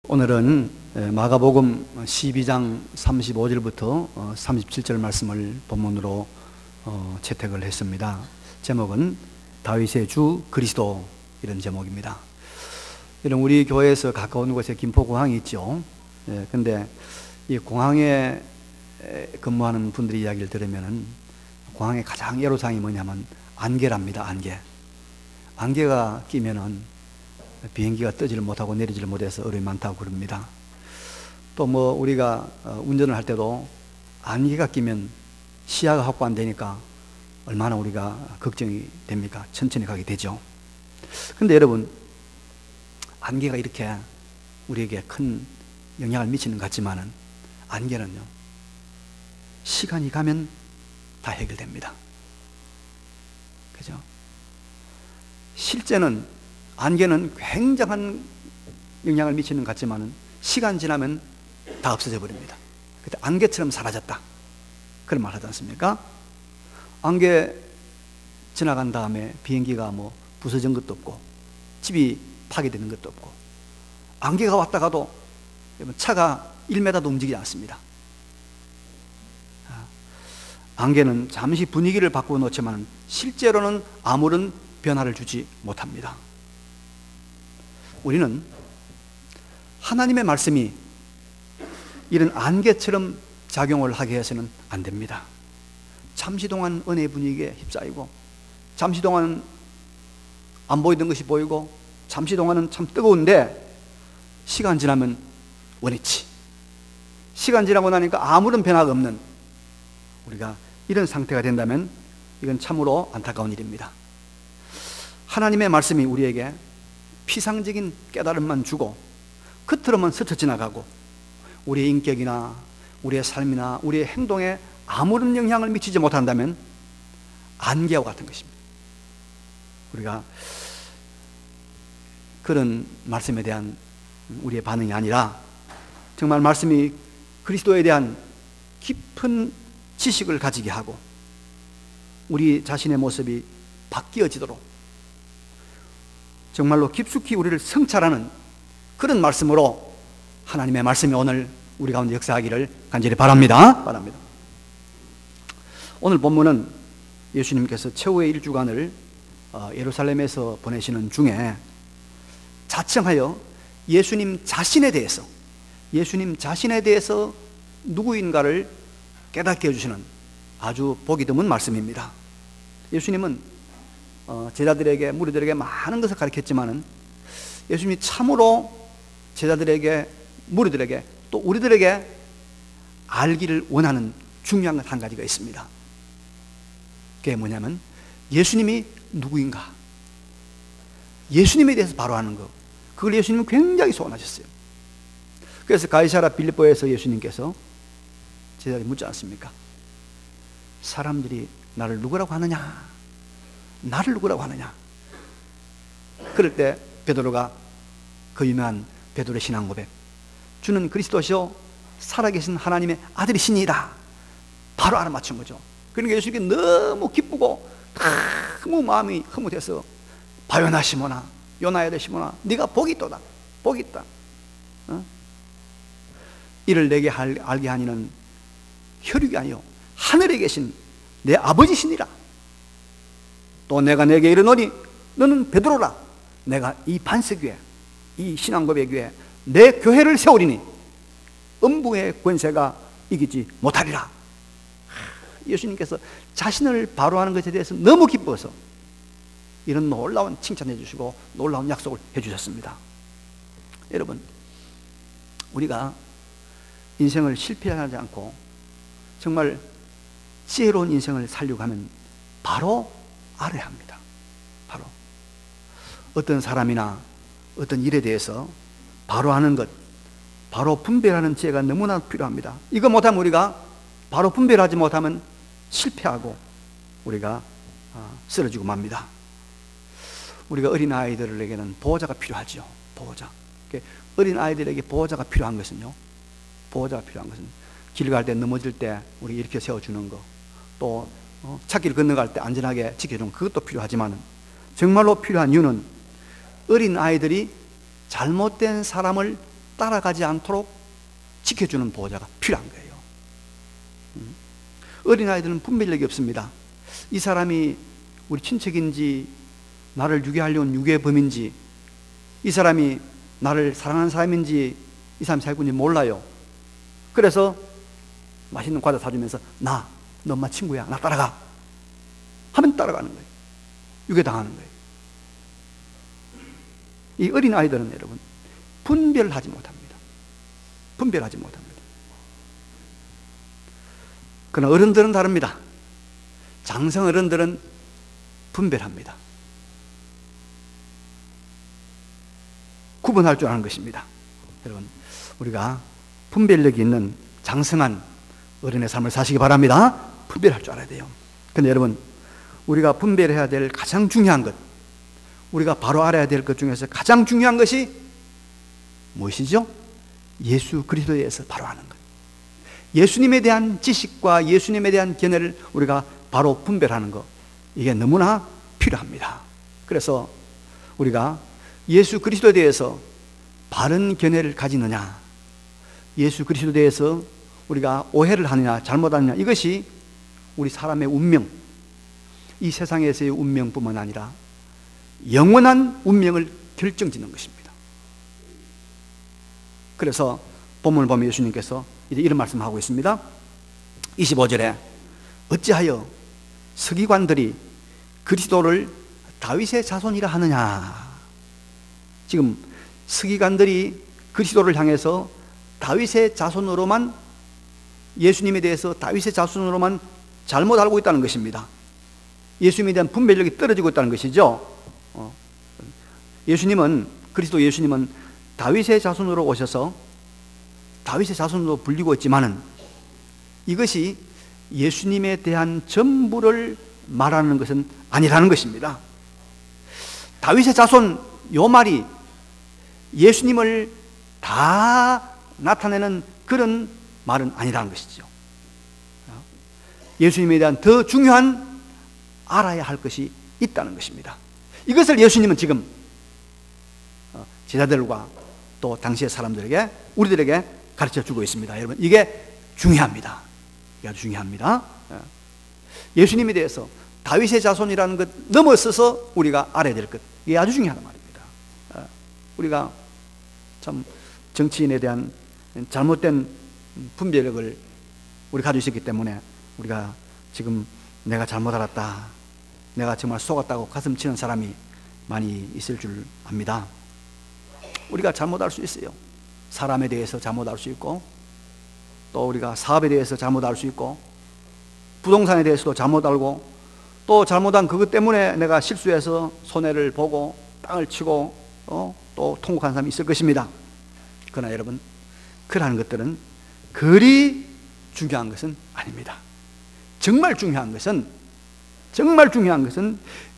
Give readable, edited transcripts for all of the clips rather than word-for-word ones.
오늘은 마가복음 12장 35절부터 37절 말씀을 본문으로 채택을 했습니다. 제목은 다윗의 주 그리스도, 이런 제목입니다. 이런 우리 교회에서 가까운 곳에 김포공항이 있죠. 근데 이 공항에 근무하는 분들의 이야기를 들으면은 공항의 가장 애로사항이 뭐냐면 안개랍니다. 안개가 끼면은 비행기가 뜨지를 못하고 내리지를 못해서 어려움이 많다고 그럽니다. 또 우리가 운전을 할 때도 안개가 끼면 시야가 확보 안 되니까 얼마나 우리가 걱정이 됩니까? 천천히 가게 되죠. 근데 여러분, 안개가 이렇게 우리에게 큰 영향을 미치는 것 같지만은 안개는요, 시간이 가면 다 해결됩니다. 그죠? 실제는 안개는 굉장한 영향을 미치는 것 같지만 시간 지나면 다 없어져 버립니다. 그때 안개처럼 사라졌다, 그런 말 하지 않습니까? 안개 지나간 다음에 비행기가 부서진 것도 없고 집이 파괴되는 것도 없고, 안개가 왔다 가도 차가 1m도 움직이지 않습니다. 안개는 잠시 분위기를 바꾸어 놓지만 실제로는 아무런 변화를 주지 못합니다. 우리는 하나님의 말씀이 이런 안개처럼 작용을 하게 해서는 안 됩니다. 잠시 동안 은혜의 분위기에 휩싸이고, 잠시 동안은 안 보이던 것이 보이고, 잠시 동안은 참 뜨거운데 시간 지나면 원위치, 시간 지나고 나니까 아무런 변화가 없는 우리가 이런 상태가 된다면 이건 참으로 안타까운 일입니다. 하나님의 말씀이 우리에게 피상적인 깨달음만 주고 겉으로만 스쳐 지나가고 우리의 인격이나 우리의 삶이나 우리의 행동에 아무런 영향을 미치지 못한다면 안개와 같은 것입니다. 우리가 그런 말씀에 대한 우리의 반응이 아니라 정말 말씀이 그리스도에 대한 깊은 지식을 가지게 하고 우리 자신의 모습이 바뀌어지도록 정말로 깊숙이 우리를 성찰하는 그런 말씀으로 하나님의 말씀이 오늘 우리 가운데 역사하기를 간절히 바랍니다. 오늘 본문은 예수님께서 최후의 일주간을 예루살렘에서 보내시는 중에 자청하여 예수님 자신에 대해서 누구인가를 깨닫게 해주시는 아주 보기 드문 말씀입니다. 예수님은 제자들에게, 무리들에게 많은 것을 가르쳤지만은 예수님이 참으로 제자들에게, 무리들에게, 또 우리들에게 알기를 원하는 중요한 것 한 가지가 있습니다. 그게 뭐냐면 예수님이 누구인가, 예수님에 대해서 바로 아는 것, 그걸 예수님은 굉장히 소원하셨어요. 그래서 가이사랴 빌립보에서 예수님께서 제자들이 묻지 않습니까? 사람들이 나를 누구라고 하느냐? 그럴 때 베드로가 그 유명한 베드로의 신앙 고백, 주는 그리스도시요 살아계신 하나님의 아들이시니이다, 바로 알아맞힌 거죠. 그러니까 예수님께 너무 기쁘고 너무 마음이 흐뭇해서 바요나 시모나, 요나야데 시모나, 네가 복이 있도다, 복이 있다. 이를 내게 알게 하니는 혈육이 아니요 하늘에 계신 내 아버지시니라. 또 내가 내게 이르노니 너는 베드로라, 내가 이 반석 위에, 이 신앙고백 위에 내 교회를 세우리니 음부의 권세가 이기지 못하리라. 예수님께서 자신을 바로하는 것에 대해서 너무 기뻐서 이런 놀라운 칭찬해 주시고 놀라운 약속을 해 주셨습니다. 여러분, 우리가 인생을 실패하지 않고 정말 지혜로운 인생을 살려고 하면 바로 알아야 합니다. 바로 어떤 사람이나 어떤 일에 대해서 바로 아는 것, 바로 분별하는 지혜가 너무나 필요합니다. 이거 못하면, 우리가 바로 분별하지 못하면 실패하고 우리가 쓰러지고 맙니다. 우리가 어린 아이들에게는 보호자가 필요하죠. 보호자. 어린 아이들에게 보호자가 필요한 것은요, 길 갈 때 넘어질 때 우리 이렇게 세워주는 거, 또 찾기를 건너갈 때 안전하게 지켜주는 그것도 필요하지만 정말로 필요한 이유는 어린 아이들이 잘못된 사람을 따라가지 않도록 지켜주는 보호자가 필요한 거예요. 어린아이들은 분별력이 없습니다. 이 사람이 우리 친척인지, 나를 유괴하려고 온 유괴범인지, 이 사람이 나를 사랑하는 사람인지, 이 사람이 살고 있는지 몰라요. 그래서 맛있는 과자 사주면서 너 엄마 친구야, 나 따라가 하면 따라가는 거예요. 유괴당하는 거예요. 이 어린아이들은 여러분 분별하지 못합니다. 분별하지 못합니다. 그러나 어른들은 다릅니다. 장성 어른들은 분별합니다. 구분할 줄 아는 것입니다. 여러분, 우리가 분별력이 있는 장성한 어른의 삶을 사시기 바랍니다. 분별할 줄 알아야 돼요. 그런데 여러분, 우리가 분별해야 될 가장 중요한 것, 우리가 바로 알아야 될 것 중에서 가장 중요한 것이 무엇이죠? 예수 그리스도에 대해서 바로 아는 것. 예수님에 대한 지식과 예수님에 대한 견해를 우리가 바로 분별하는 것, 이게 너무나 필요합니다. 그래서 우리가 예수 그리스도에 대해서 바른 견해를 가지느냐, 예수 그리스도에 대해서 우리가 오해를 하느냐 잘못하느냐, 이것이 우리 사람의 운명, 이 세상에서의 운명뿐만 아니라 영원한 운명을 결정짓는 것입니다. 그래서 본문을 보면 예수님께서 이제 이런 말씀을 하고 있습니다. 25절에 어찌하여 서기관들이 그리스도를 다윗의 자손이라 하느냐. 지금 서기관들이 그리스도를 향해서 다윗의 자손으로만, 예수님에 대해서 다윗의 자손으로만 잘못 알고 있다는 것입니다. 예수님에 대한 분별력이 떨어지고 있다는 것이죠. 예수님은, 그리스도 예수님은 다윗의 자손으로 오셔서 다윗의 자손으로 불리고 있지만은 이것이 예수님에 대한 전부를 말하는 것은 아니라는 것입니다. 다윗의 자손, 요 말이 예수님을 다 나타내는 그런 말은 아니라는 것이죠. 예수님에 대한 더 중요한 알아야 할 것이 있다는 것입니다. 이것을 예수님은 지금 제자들과 또 당시의 사람들에게, 우리들에게 가르쳐 주고 있습니다. 여러분, 이게 중요합니다. 이게 아주 중요합니다. 예수님에 대해서 다윗의 자손이라는 것 넘어서서 우리가 알아야 될 것, 이게 아주 중요하단 말입니다. 우리가 참 정치인에 대한 잘못된 분별력을 우리 가지고 있었기 때문에 우리가 지금 내가 잘못 알았다, 내가 정말 속았다고 가슴 치는 사람이 많이 있을 줄 압니다. 우리가 잘못 알 수 있어요. 사람에 대해서 잘못 알 수 있고, 또 우리가 사업에 대해서 잘못 알 수 있고, 부동산에 대해서도 잘못 알고, 또 잘못한 그것 때문에 내가 실수해서 손해를 보고 땅을 치고 또 통곡한 사람이 있을 것입니다. 그러나 여러분, 그러한 것들은 그리 중요한 것은 아닙니다. 정말 중요한 것은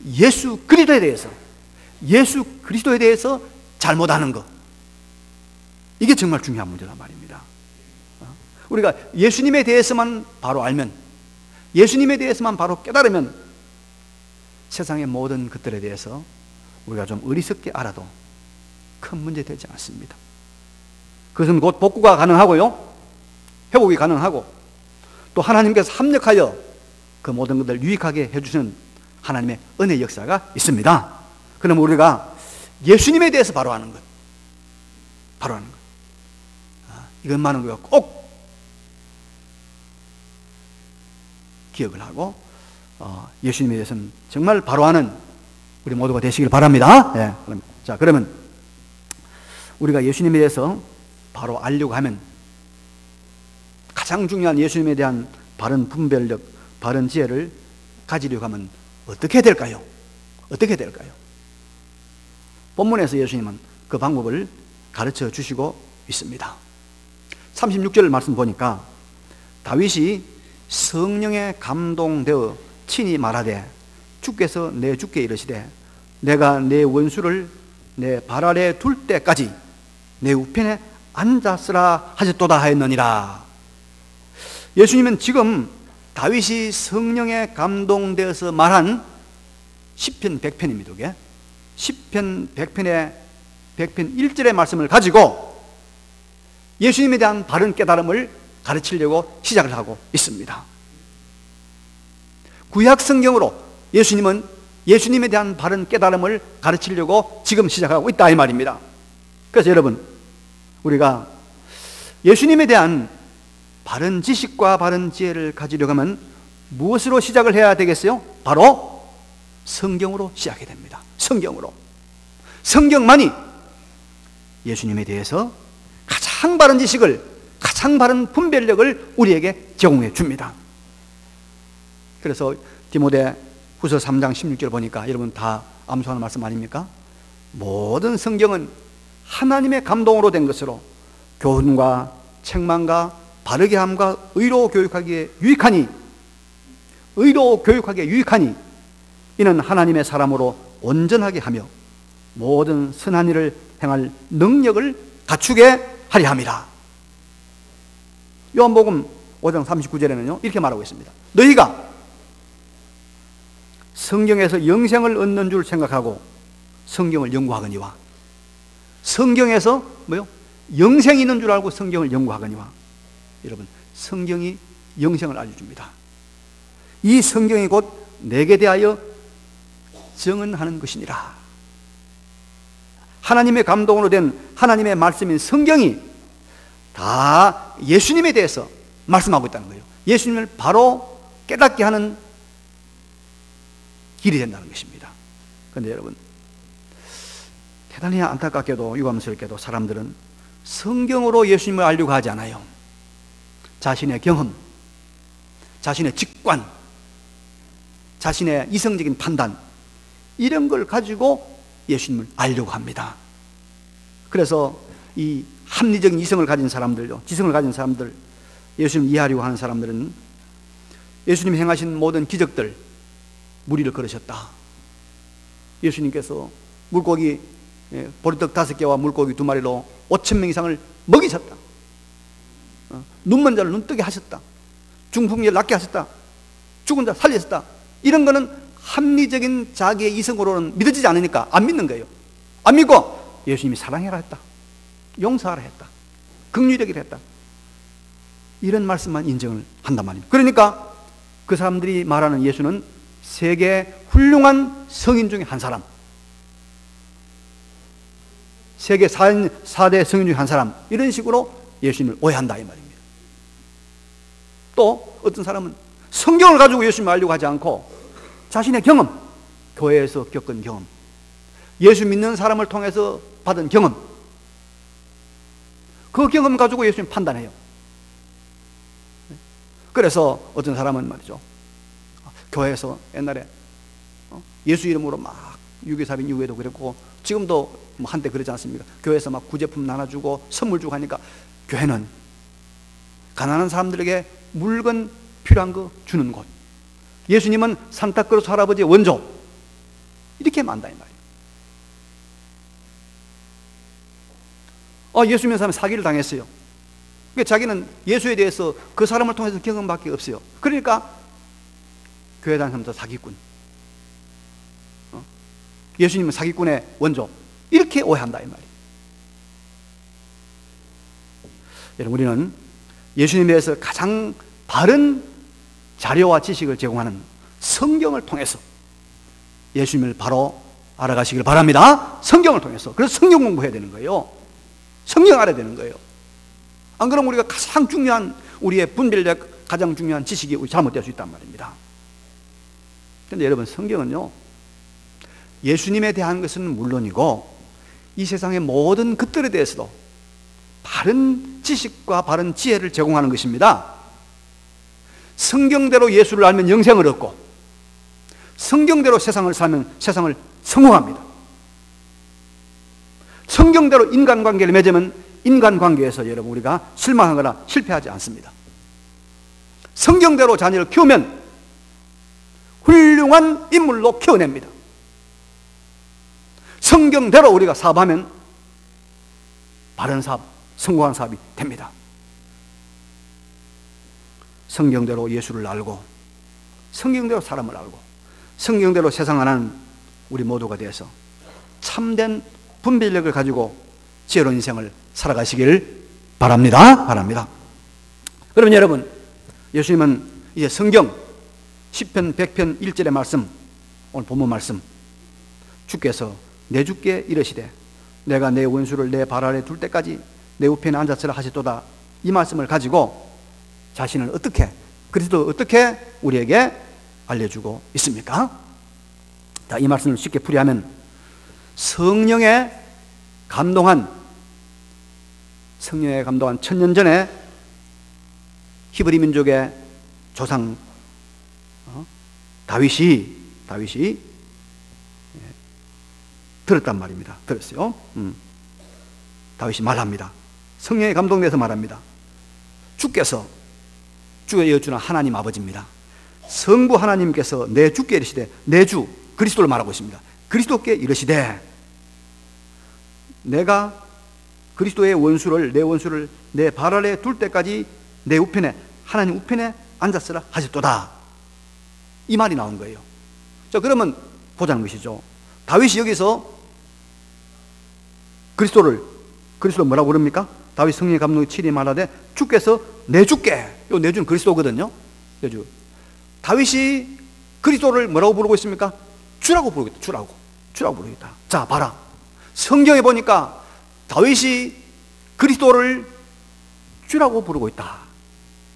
예수 그리스도에 대해서, 예수 그리스도에 대해서 잘못 아는 것, 이게 정말 중요한 문제란 말입니다. 우리가 예수님에 대해서만 바로 알면, 예수님에 대해서만 바로 깨달으면 세상의 모든 것들에 대해서 우리가 좀 어리석게 알아도 큰 문제 되지 않습니다. 그것은 곧 복구가 가능하고요, 회복이 가능하고, 또 하나님께서 합력하여 그 모든 것들을 유익하게 해주시는 하나님의 은혜 역사가 있습니다. 그럼 우리가 예수님에 대해서 바로 아는 것, 이것만은 우리가 꼭 기억을 하고 예수님에 대해서는 정말 바로 아는 우리 모두가 되시길 바랍니다. 그러면 우리가 예수님에 대해서 바로 알려고 하면, 가장 중요한 예수님에 대한 바른 분별력, 바른 지혜를 가지려고 하면 어떻게 될까요? 본문에서 예수님은 그 방법을 가르쳐 주시고 있습니다. 36절 말씀 보니까 다윗이 성령에 감동되어 친히 말하되 주께서 내 주께 이르시되 내가 내 원수를 내 발 아래 둘 때까지 내 우편에 앉았으라 하셨도다 하였느니라. 예수님은 지금 다윗이 성령에 감동되어서 말한 시편 100편입니다. 이게 시편 100편의 100편 1절의 말씀을 가지고 예수님에 대한 바른 깨달음을 가르치려고 시작을 하고 있습니다. 구약 성경으로 예수님은 예수님에 대한 바른 깨달음을 가르치려고 지금 시작하고 있다 이 말입니다. 그래서 여러분, 우리가 예수님에 대한 바른 지식과 바른 지혜를 가지려고 하면 무엇으로 시작을 해야 되겠어요? 바로 성경으로 시작해야 됩니다. 성경으로. 성경만이 예수님에 대해서 가장 바른 지식을, 가장 바른 분별력을 우리에게 제공해 줍니다. 그래서 디모데 후서 3장 16절 보니까 여러분 다 암송하는 말씀 아닙니까? 모든 성경은 하나님의 감동으로 된 것으로 교훈과 책망과 바르게 함과 의로 교육하기에 유익하니, 의로 교육하기에 유익하니 이는 하나님의 사람으로 온전하게 하며 모든 선한 일을 행할 능력을 갖추게 하려 함이라. 요한복음 5장 39절에는요 이렇게 말하고 있습니다. 너희가 성경에서 영생을 얻는 줄 생각하고 성경을 연구하거니와, 성경에서 영생이 있는 줄 알고 성경을 연구하거니와. 여러분, 성경이 영생을 알려줍니다. 이 성경이 곧 내게 대하여 증언하는 것이니라. 하나님의 감동으로 된 하나님의 말씀인 성경이 다 예수님에 대해서 말씀하고 있다는 거예요. 예수님을 바로 깨닫게 하는 길이 된다는 것입니다. 그런데 여러분, 대단히 안타깝게도 유감스럽게도 사람들은 성경으로 예수님을 알려고 하지 않아요. 자신의 경험, 자신의 직관, 자신의 이성적인 판단, 이런 걸 가지고 예수님을 알려고 합니다. 그래서 이 합리적인 이성을 가진 사람들요, 지성을 가진 사람들, 예수님을 이해하려고 하는 사람들은 예수님이 행하신 모든 기적들, 무리를 걸으셨다. 예수님께서 물고기 보리떡 5개와 물고기 2마리로 5,000명 이상을 먹이셨다. 눈먼 자를 눈뜨게 하셨다. 중풍자를 낫게 하셨다. 죽은 자를 살리셨다. 이런 거는 합리적인 자기의 이성으로는 믿어지지 않으니까 안 믿는 거예요. 안 믿고 예수님이 사랑해라 했다, 용서하라 했다, 긍휼하기를 했다, 이런 말씀만 인정을 한단 말입니다. 그러니까 그 사람들이 말하는 예수는 세계 훌륭한 성인 중에 한 사람, 세계 4대 성인 중에 한 사람, 이런 식으로 예수님을 오해한다 이 말입니다. 또 어떤 사람은 성경을 가지고 예수님을 알려고 하지 않고 자신의 경험, 교회에서 겪은 경험, 예수 믿는 사람을 통해서 받은 경험, 그 경험 가지고 예수님 판단해요. 그래서 어떤 사람은 말이죠, 교회에서 옛날에 예수 이름으로 막 유괴사빈 이후에도 그랬고 지금도 한때 그러지 않습니까? 교회에서 막 구제품 나눠주고 선물 주고 하니까 교회는 가난한 사람들에게 물건 필요한 거 주는 곳, 예수님은 산타크로스 할아버지의 원조, 이렇게 만다 이 말이에요. 예수 믿는 사람이 사기를 당했어요. 그러니까 자기는 예수에 대해서 그 사람을 통해서 경험밖에 없어요. 그러니까 교회 다니는 사람도 사기꾼, 예수님은 사기꾼의 원조, 이렇게 오해한다 이 말이에요. 여러분, 우리는 예수님에 대해서 가장 바른 자료와 지식을 제공하는 성경을 통해서 예수님을 바로 알아가시길 바랍니다. 성경을 통해서. 그래서 성경 공부해야 되는 거예요. 성경 알아야 되는 거예요. 안 그러면 우리가 가장 중요한, 우리의 분별력 가장 중요한 지식이 잘못될 수 있단 말입니다. 그런데 여러분, 성경은요, 예수님에 대한 것은 물론이고 이 세상의 모든 것들에 대해서도 바른 지식과 바른 지혜를 제공하는 것입니다. 성경대로 예수를 알면 영생을 얻고 성경대로 세상을 살면 세상을 성공합니다. 성경대로 인간관계를 맺으면 인간관계에서 여러분 우리가 실망하거나 실패하지 않습니다. 성경대로 자녀를 키우면 훌륭한 인물로 키워냅니다. 성경대로 우리가 사업하면 바른 사업, 성공한 사업이 됩니다. 성경대로 예수를 알고 성경대로 사람을 알고 성경대로 세상을 하는 우리 모두가 되어서 참된 분별력을 가지고 지혜로운 인생을 살아가시기를 바랍니다. 그러면 여러분, 예수님은 이제 성경 10편 100편 1절의 말씀, 오늘 본문 말씀, 주께서 내 주께 이르시되 내가 내 원수를 내 발 아래 둘 때까지 내 우편에 앉았으라 하셨도다, 이 말씀을 가지고 자신을 어떻게, 그리스도 어떻게 우리에게 알려주고 있습니까? 자, 이 말씀을 쉽게 풀이하면 성령에 감동한 천년 전에 히브리 민족의 조상 다윗이 들었단 말입니다. 들었어요. 다윗이 말합니다. 성령에 감동돼서 말합니다. 주께서, 주의 여주는 하나님 아버지입니다. 성부 하나님께서 내 주께 이르시되, 내 주 그리스도를 말하고 있습니다. 그리스도께 이르시되 내가 그리스도의 원수를, 내 원수를 내 발 아래 둘 때까지 내 우편에, 하나님 우편에 앉았으라 하셨도다, 이 말이 나온 거예요. 자, 그러면 보자는 것이죠. 다윗이 여기서 그리스도를 뭐라고 부릅니까? 다윗 성령의 감동이 7이 말하되 주께서 내 주께, 요 내 주는 그리스도거든요. 내 주. 다윗이 그리스도를 뭐라고 부르고 있습니까? 주라고 부르고 있다. 주라고 부르고 있다. 자, 봐라. 성경에 보니까 다윗이 그리스도를 주라고 부르고 있다.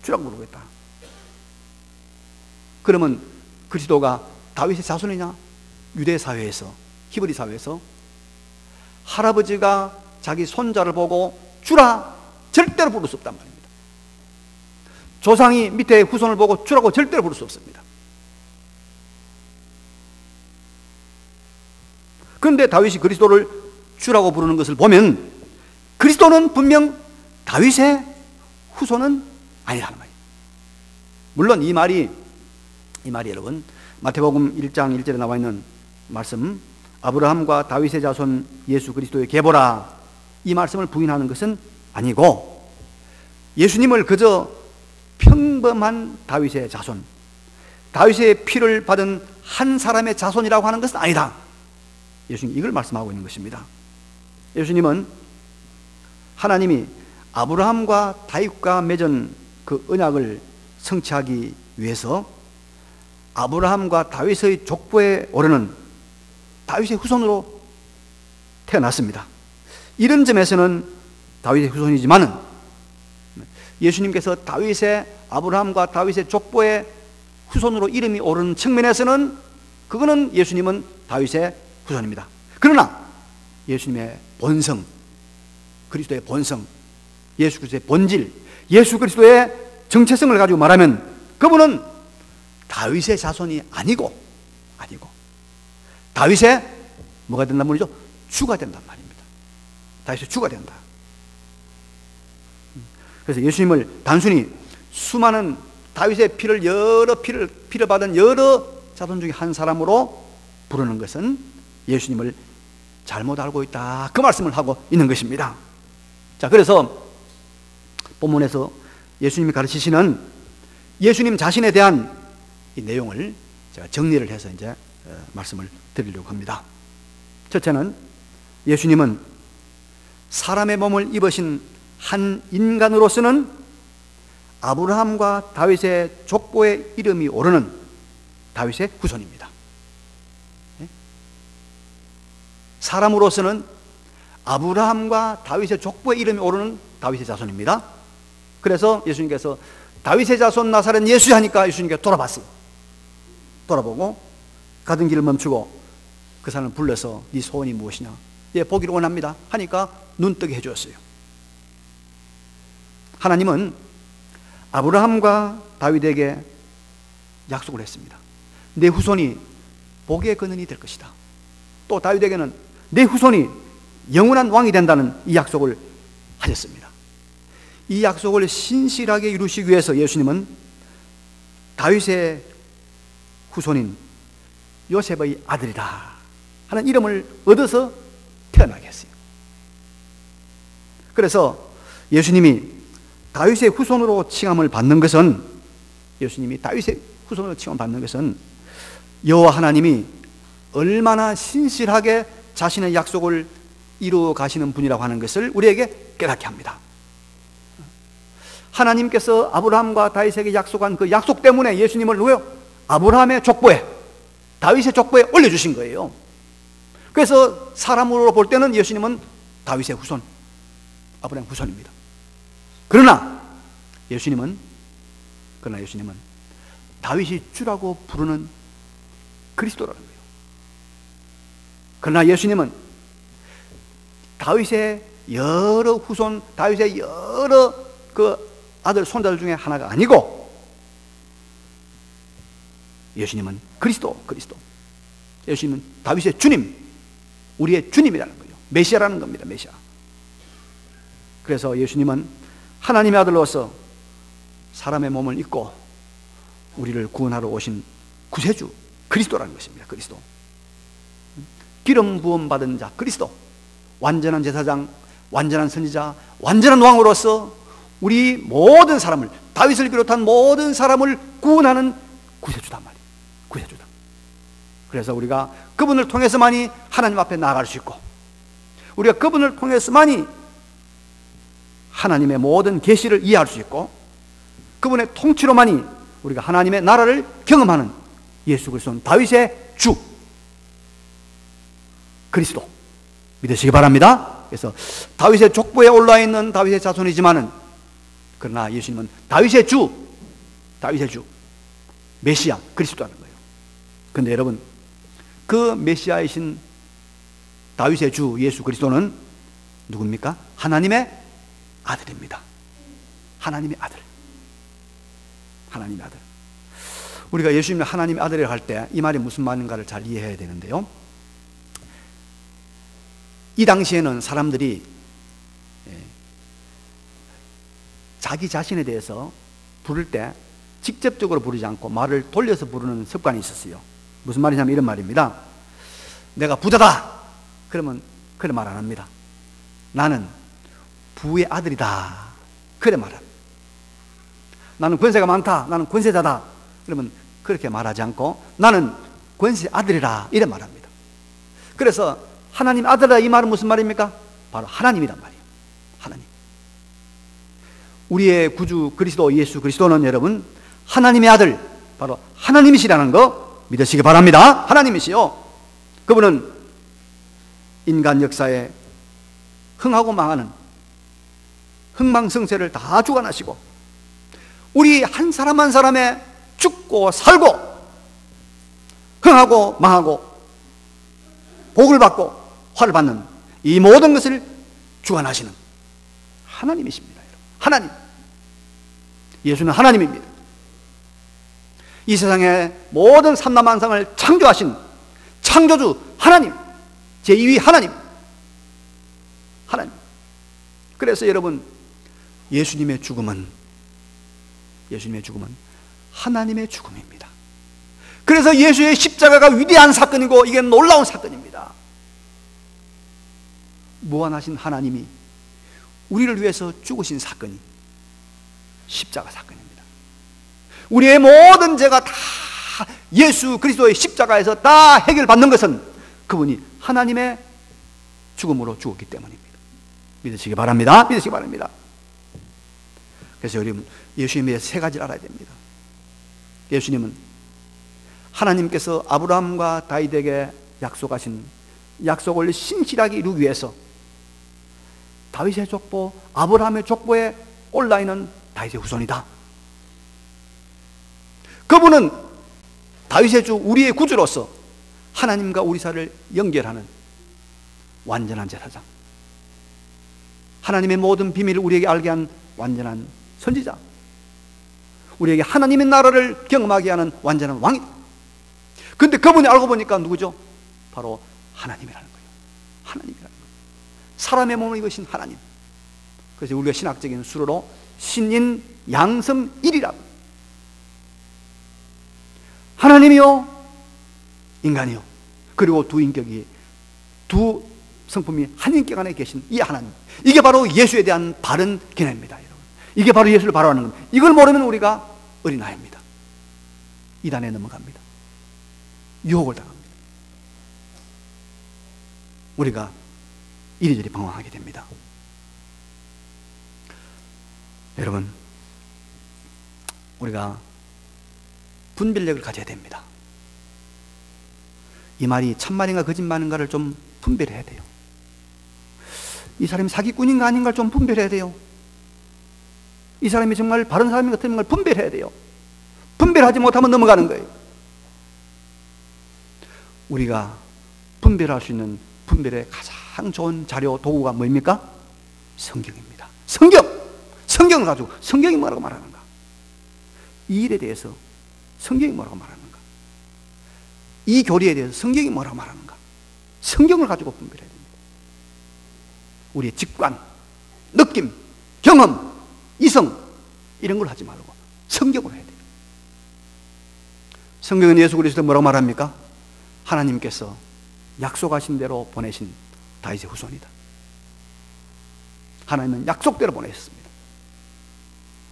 주라고 부르고 있다. 그러면 그리스도가 다윗의 자손이냐? 유대 사회에서, 히브리 사회에서 할아버지가 자기 손자를 보고 주라 절대로 부를 수 없단 말입니다. 조상이 밑에 후손을 보고 주라고 절대로 부를 수 없습니다. 그런데 다윗이 그리스도를 주라고 부르는 것을 보면 그리스도는 분명 다윗의 후손은 아니라는 말이에요. 물론 이 말이 여러분 마태복음 1장 1절에 나와 있는 말씀, 아브라함과 다윗의 자손 예수 그리스도의 계보라, 이 말씀을 부인하는 것은 아니고 예수님을 그저 평범한 다윗의 자손, 다윗의 피를 받은 한 사람의 자손이라고 하는 것은 아니다. 예수님 이걸 말씀하고 있는 것입니다. 예수님은 하나님이 아브라함과 다윗과 맺은 그 언약을 성취하기 위해서 아브라함과 다윗의 족보에 오르는 다윗의 후손으로 태어났습니다. 이런 점에서는 다윗의 후손이지만은 예수님께서 아브라함과 다윗의 족보의 후손으로 이름이 오르는 측면에서는 그거는 예수님은 다윗의 후손입니다. 그러나 예수님의 본성, 그리스도의 본성, 예수 그리스도의 본질, 예수 그리스도의 정체성을 가지고 말하면 그분은 다윗의 자손이 아니고 다윗의 뭐가 된단 말이죠? 주가 된단 말입니다. 다윗의 주가 된다. 그래서 예수님을 단순히 수많은 다윗의 피를 받은 여러 자손 중에 한 사람으로 부르는 것은 예수님을 잘못 알고 있다, 그 말씀을 하고 있는 것입니다. 자, 그래서 본문에서 예수님이 가르치시는 예수님 자신에 대한 이 내용을 제가 정리를 해서 이제 말씀을 드리려고 합니다. 첫째는 예수님은 사람의 몸을 입으신 한 인간으로서는 아브라함과 다윗의 족보의 이름이 오르는 다윗의 후손입니다. 사람으로서는 아브라함과 다윗의 족보의 이름이 오르는 다윗의 자손입니다. 그래서 예수님께서 다윗의 자손 나사렛 예수 하니까 예수님께서 돌아봤어요. 돌아보고 가던 길을 멈추고 그 사람을 불러서 네 소원이 무엇이냐, 예, 보기를 원합니다 하니까 눈뜨게 해주었어요. 하나님은 아브라함과 다윗에게 약속을 했습니다. 내 후손이 복의 근원이 될 것이다. 또 다윗에게는 내 후손이 영원한 왕이 된다는 이 약속을 하셨습니다. 이 약속을 신실하게 이루시기 위해서 예수님은 다윗의 후손인 요셉의 아들이다 하는 이름을 얻어서 태어나게 했어요. 그래서 예수님이 다윗의 후손으로 칭함을 받는 것은, 예수님이 다윗의 후손으로 칭함을 받는 것은 여호와 하나님이 얼마나 신실하게 자신의 약속을 이루어 가시는 분이라고 하는 것을 우리에게 깨닫게 합니다. 하나님께서 아브라함과 다윗에게 약속한 그 약속 때문에 예수님을 누구요? 아브라함의 족보에, 다윗의 족보에 올려주신 거예요. 그래서 사람으로 볼 때는 예수님은 다윗의 후손, 아브라함 후손입니다. 그러나 예수님은 다윗이 주라고 부르는 그리스도라는 거예요. 그러나 예수님은 다윗의 여러 후손, 다윗의 여러 그 아들, 손자들 중에 하나가 아니고 예수님은 그리스도. 예수님은 다윗의 주님, 우리의 주님이라는 거예요. 메시아라는 겁니다. 메시아. 그래서 예수님은 하나님의 아들로서 사람의 몸을 입고 우리를 구원하러 오신 구세주 그리스도라는 것입니다. 그리스도. 기름 부음 받은 자 그리스도. 완전한 제사장, 완전한 선지자, 완전한 왕으로서 우리 모든 사람을, 다윗을 비롯한 모든 사람을 구원하는 구세주단 말이에요. 구세주다. 그래서 우리가 그분을 통해서만이 하나님 앞에 나아갈 수 있고, 우리가 그분을 통해서만이 하나님의 모든 계시를 이해할 수 있고, 그분의 통치로만이 우리가 하나님의 나라를 경험하는 예수 그리스도는 다윗의 주 그리스도 믿으시기 바랍니다. 그래서 다윗의 족보에 올라 있는 다윗의 자손이지만은, 그러나 예수님은 다윗의 주 메시아 그리스도라는 거예요. 그런데 여러분, 그 메시아이신 다윗의 주 예수 그리스도는 누굽니까? 하나님의 아들입니다. 하나님의 아들. 우리가 예수님을 하나님의 아들이라고 할 때 이 말이 무슨 말인가를 잘 이해해야 되는데요, 이 당시에는 사람들이 자기 자신에 대해서 부를 때 직접적으로 부르지 않고 말을 돌려서 부르는 습관이 있었어요. 무슨 말이냐면 이런 말입니다. 내가 부자다 그러면 그래 말 안 합니다. 나는 부의 아들이다 그래 말합니다. 나는 권세가 많다, 나는 권세자다 그러면 그렇게 말하지 않고 나는 권세 아들이라 이래 말합니다. 그래서 하나님 아들이라 이 말은 무슨 말입니까? 바로 하나님이란 말이에요. 하나님. 우리의 구주 그리스도 예수 그리스도는 여러분 하나님의 아들, 바로 하나님이시라는 거 믿으시기 바랍니다. 하나님이시요. 그분은 인간 역사에 흥하고 망하는 흥망성쇠를 다 주관하시고 우리 한 사람 한 사람의 죽고 살고 흥하고 망하고 복을 받고 화를 받는 이 모든 것을 주관하시는 하나님이십니다. 여러분. 하나님. 예수는 하나님입니다. 이 세상의 모든 삼라만상을 창조하신 창조주 하나님, 제2위 하나님. 그래서 여러분, 예수님의 죽음은 하나님의 죽음입니다. 그래서 예수의 십자가가 위대한 사건이고 이게 놀라운 사건입니다. 무한하신 하나님이 우리를 위해서 죽으신 사건이 십자가 사건입니다. 우리의 모든 죄가 다 예수 그리스도의 십자가에서 다 해결받는 것은 그분이 하나님의 죽음으로 죽었기 때문입니다. 믿으시기 바랍니다. 믿으시기 바랍니다. 그래서 여러분, 예수님의 세 가지를 알아야 됩니다. 예수님은 하나님께서 아브라함과 다윗에게 약속하신 약속을 신실하게 이루기 위해서 다윗의 족보, 아브라함의 족보에 올라있는 다윗의 후손이다. 그분은 다윗의 주, 우리의 구주로서 하나님과 우리 사이를 연결하는 완전한 제사장, 하나님의 모든 비밀을 우리에게 알게 한 완전한 선지자, 우리에게 하나님의 나라를 경험하게 하는 완전한 왕이다. 그런데 그분이 알고 보니까 누구죠? 바로 하나님이라는 거예요. 하나님이라는 거예요. 사람의 몸을 입으신 하나님. 그래서 우리가 신학적인 수로로 신인 양성일이라고, 하나님이요 인간이요, 그리고 두 인격이, 두 성품이 한 인격 안에 계신 이 하나님, 이게 바로 예수에 대한 바른 개념입니다. 여러분, 이게 바로 예수를 바로 하는 겁니다. 이걸 모르면 우리가 어린아이입니다. 이단에 넘어갑니다. 유혹을 당합니다. 우리가 이리저리 방황하게 됩니다. 여러분, 우리가 분별력을 가져야 됩니다. 이 말이 참말인가 거짓말인가를 좀 분별해야 돼요. 이 사람이 사기꾼인가 아닌가를 좀 분별해야 돼요. 이 사람이 정말 바른 사람인가 틀린 걸 분별해야 돼요. 분별하지 못하면 넘어가는 거예요. 우리가 분별할 수 있는 분별의 가장 좋은 자료, 도구가 뭡니까? 성경입니다. 성경을 가지고 성경이 뭐라고 말하는가? 이 일에 대해서 성경이 뭐라고 말하는가? 이 교리에 대해서 성경이 뭐라고 말하는가? 성경을 가지고 분별해야 됩니다. 우리의 직관, 느낌, 경험, 이성 이런 걸 하지 말고 성경으로 해야 돼요. 성경은 예수 그리스도 뭐라고 말합니까? 하나님께서 약속하신 대로 보내신 다윗의 후손이다. 하나님은 약속대로 보내셨습니다.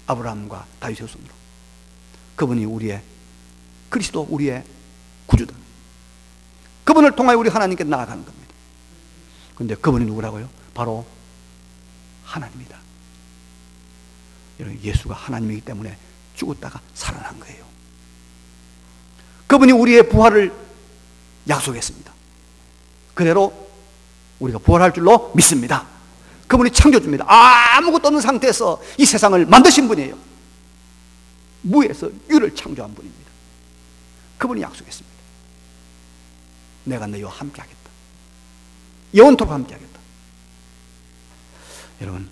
아브라함과 다윗의 후손으로. 그분이 우리의 그리스도, 우리의 구주다. 그분을 통하여 우리 하나님께 나아가는 겁니다. 그런데 그분이 누구라고요? 바로 하나님이다. 여러분, 예수가 하나님이기 때문에 죽었다가 살아난 거예요. 그분이 우리의 부활을 약속했습니다. 그대로 우리가 부활할 줄로 믿습니다. 그분이 창조주입니다. 아무것도 없는 상태에서 이 세상을 만드신 분이에요. 무에서 유를 창조한 분입니다. 그분이 약속했습니다. 내가 너희와 함께 하겠다. 영원토록 함께 하겠다. 여러분,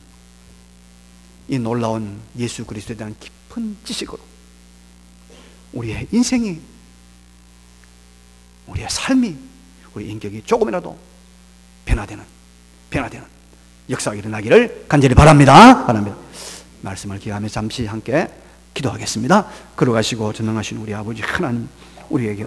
이 놀라운 예수 그리스도에 대한 깊은 지식으로 우리의 인생이, 우리의 삶이, 우리 인격이 조금이라도 변화되는 역사가 일어나기를 간절히 바랍니다. 말씀을 기하며 잠시 함께 기도하겠습니다. 걸어가시고 전능하신 우리 아버지 하나님, 우리에게